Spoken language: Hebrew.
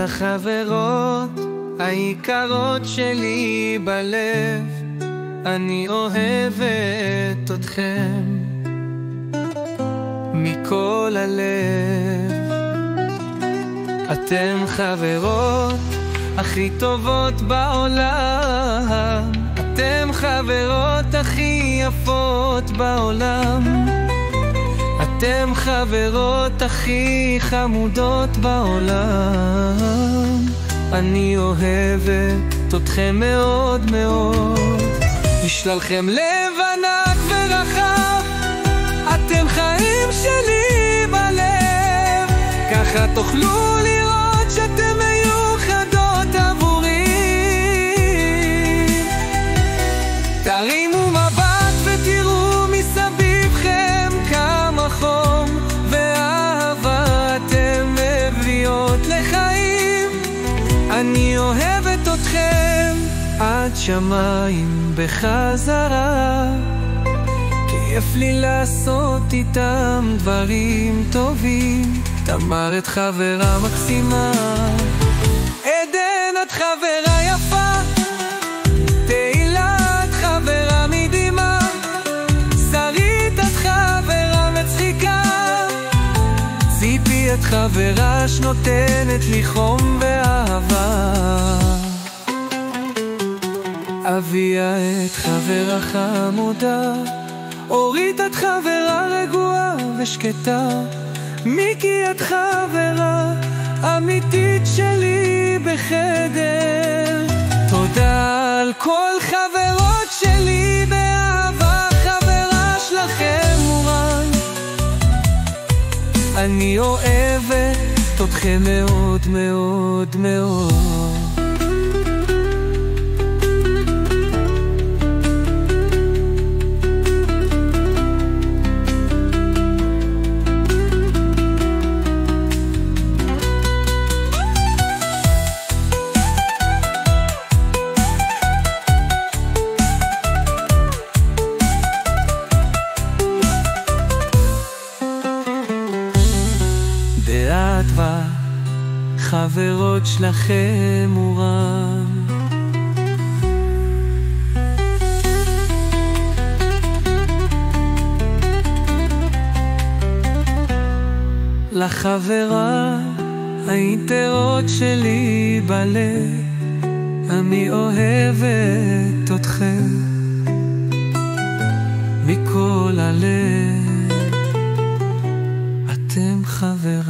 לחברות היקרות שלי בלב, אני אוהבת אתכם מכל הלב. אתם חברות הכי טובות בעולם, אתם חברות הכי יפות בעולם, אתם חברות הכי חמודות בעולם. אני אוהבת אתכם מאוד מאוד, בשבילכם לב ענק ורחב, אתם חיים שלי בלב, ככה תוכלו לראות שאתם מיוחדות עבורי. תרימו מבט ותראו מסביבכם כמה חום ואהבה אתם מביאות לחיים. אני אוהבת אתכם עד שמיים בחזרה, כיף לי לעשות איתם דברים טובים. תמר את חברה מקסימה, עדן את חברה יפה, תהילה את חברה מדהימה, שרית את חברה מצחיקה, ציפי את חברה שנותנת לי חום ואהבה, אביה את חברה חמודה, אורית את חברה רגועה ושקטה, מיקי את חברה אמיתית שלי בחדר. תודה על כל חברות שלי באהבה, חברה שלכם מורן. אני אוהבת אתכם מאוד מאוד מאוד. חברות שלכם מורם, לחברה היתרות שלי בלב, אני אוהבת אתכם מכל הלב, אתם חברות